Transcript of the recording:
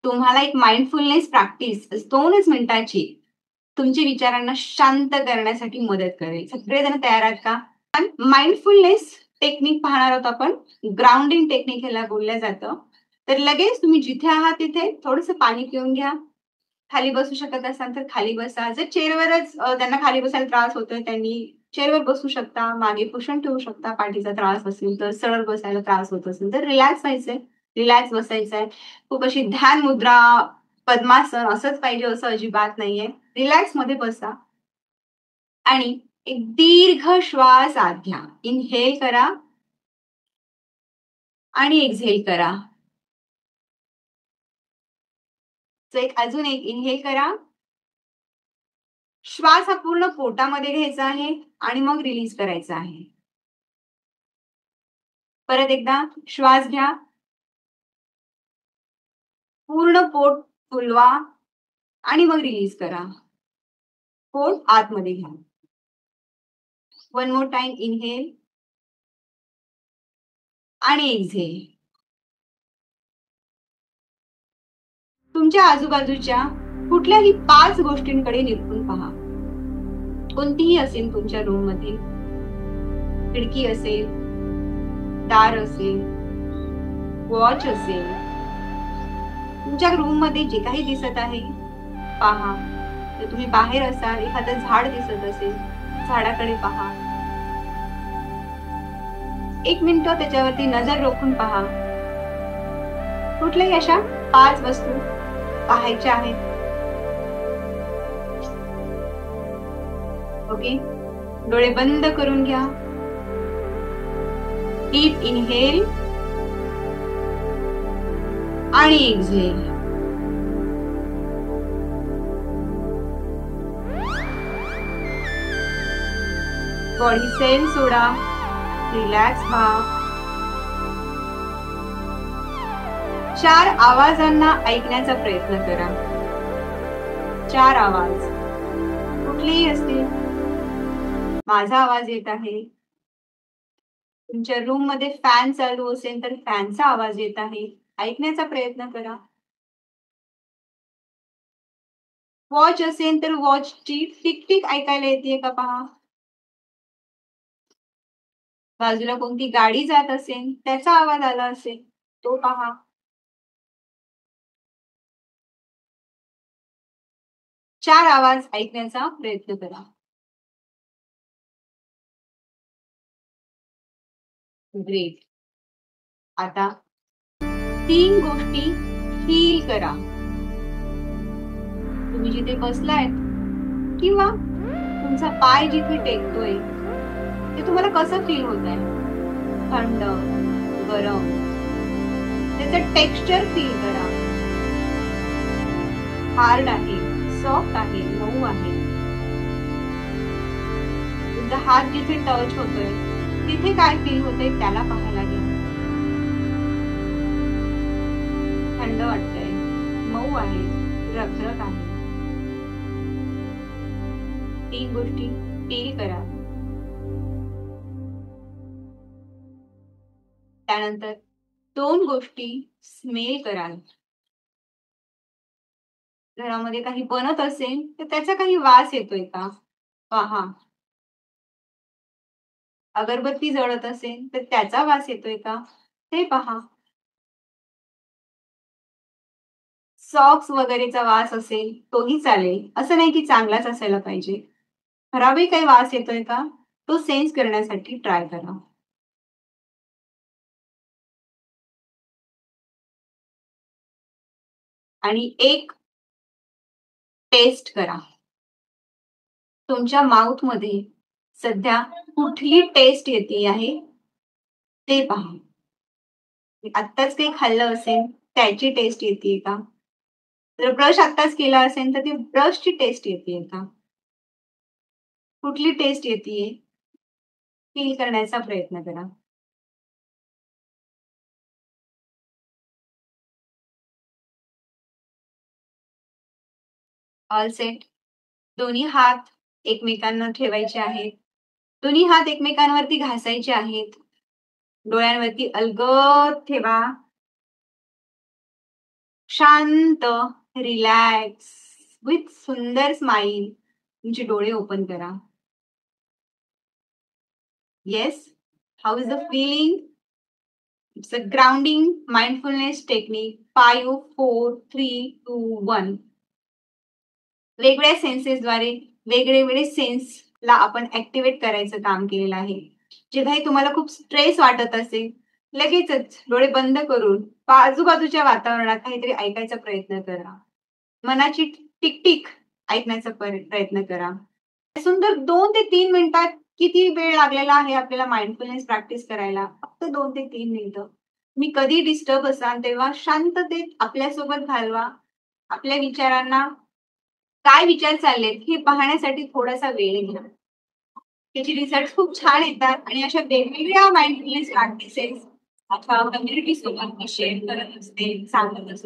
तुम्हाला एक mindfulness practice 2च मिनिटाची तुमच्या विचारांना शांत करण्यासाठी मदत करेल. सगळेजण तयार आहात का? माइंडफुलनेस टेक्निक पाहणार आहोत आपण. ग्राउंडिंग टेक्निक ह्याला बोललं जातं. तर लगेच तुम्ही जिथे आहात तिथे थोडंसं पाणी पिऊन घ्या. खाली बसू शकत असाल तर खाली बसा. जर चेअरवरच त्यांना खाली बसायला त्रास होतोय त्यांनी चेअरवर बसू शकता. मागे कुशन ठेवू शकता. पाठीचा त्रास असेल तर, सरळ बसायला त्रास होत असेल तर रिलॅक्स व्हायचंय. रिलॅक्स बसायचंय. खूप अशी ध्यान मुद्रा, पद्मासन असंच पाहिजे असं अजिबात नाहीये. रिलॅक्समध्ये बसा आणि एक दीर्घ श्वास आत घ्या. इन्हेल करा आणि एक्झेल करा. अजून एक इन्हेल करा. श्वास हा पूर्ण पोटामध्ये घ्यायचा आहे आणि मग रिलीज करायचा आहे. परत एकदा श्वास घ्या. पूर्ण पोट फुलवा आणि मग रिलीज करा. पोट आतमध्ये घ्या. वन मोर टाइम इन्हेल आणि एक्झेल. तुमच्या आजूबाजूच्या कुठल्याही 5 गोष्टींकडे निरखून पहा. कोणतीही असेल तुमच्या रूममध्ये. खिडकी असेल, दार असेल, वॉच असेल. तुमच्या रूममध्ये जे काही दिसत आहे पहा. जर तुम्ही बाहेर असाल, एखादं झाड दिसत असेल, झाडाकडे पहा. 1 मिनिटं त्याच्यावरती नजर रोखून पहा. कुठल्याही अशा 5 वस्तू पाहायच्या आहेत. ओके. डोळे बंद करून घ्या. डीप इनहेल आणि एक्झेल. बॉडी सेल सोडा. रिलॅक्स व्हा. 4 आवाजांना ऐकण्याचा प्रयत्न करा. 4 आवाज कुठलेही असतील. माझा आवाज येत आहे. तुमच्या रूम मध्ये फॅन चालू असेल तर फॅनचा आवाज येत आहे. ऐकण्याचा प्रयत्न करा. वॉच असेल तर वॉचची टिक-टिक ऐकायला येते का पहा. बाजूला कोणती गाडी जात असेल त्याचा आवाज आला असेल तो पहा. चार आवाज ऐकण्याचा प्रयत्न करा. ग्रेट. आता 3 गोष्टी फील करा. तुम्ही जिथे बसलाय किंवा तुमचा पाय जिथे टेकतोय ते तुम्हाला कसं फील होत आहे. थंड, गरम, त्याचं टेक्स्चर फील करा. हार्ड आहे, सॉफ्ट आहे, मऊ आहे. तुमचा हात जिथे टच होतोय तिथे काय फील होतंय त्याला पाहायला घ्या. थंड वाटतंय, मऊ आहे, रखरख आहे. 3 गोष्टी फील करा. त्यानंतर 2 गोष्टी स्मेल कराल. घरामध्ये काही बनत असेल तर त्याचा काही वास येतोय का पहा. अगरबत्ती जळत असेल तर त्याचा वास येतोय का ते पहा. सॉक्स वगैरेचा वास असेल तोही चालेल. असं नाही की चांगलाच असायला पाहिजे. खराबही काही वास येतोय का तो सेन्स करण्यासाठी ट्राय करा. आणि एक टेस्ट करा. तुमच्या माउथ मध्ये सध्या कुठली टेस्ट येते आहे ते पहा. आत्ताच काही खाल्लं असेल त्याची टेस्ट येते का. जर ब्रश आत्ताच केला असेल तर ती ब्रशची टेस्ट येते का. कुठली टेस्ट येते फील करण्याचा प्रयत्न करा. All set. दोन्ही हात एकमेकांना ठेवायचे आहेत. दोन्ही हात एकमेकांवरती घासायचे आहेत. डोळ्यांवरती अलगद ठेवा. शांत, रिलॅक्स, विथ सुंदर स्माईल तुमचे डोळे ओपन करा. Yes, how is the feeling? It's a grounding mindfulness technique 5, 4, 3, 2, 1. वेगळ्या सेन्सेसद्वारे वेगळे सेन्सला आपण ॲक्टिव्हेट करायचं काम केलेलं आहे. जेव्हाही तुम्हाला खूप स्ट्रेस वाटत असेल, लगेचच डोळे बंद करून आजूबाजूच्या वातावरणात काहीतरी ऐकायचा प्रयत्न करा. मनाची टिक-टिक ऐकण्याचा प्रयत्न करा. सुंदर 2 ते 3 मिनिटात किती वेळ लागलेला आहे आपल्याला माइंडफुलनेस प्रॅक्टिस करायला? फक्त 2 ते 3 मिनिटं. तुम्ही कधी डिस्टर्ब असाल तेव्हा शांततेत आपल्यासोबत घालवा. आपल्या विचारांना काय विचार चाललेत हे पाहण्यासाठी थोडासा वेळ घ्या. त्याचे रिझल्ट खूप छान येतात आणि अशा वेगवेगळ्या माइंडफुलनेस प्रॅक्टिसेस आता कम्युनिटी सोबत मी शेअर करत असते, सांगत असते.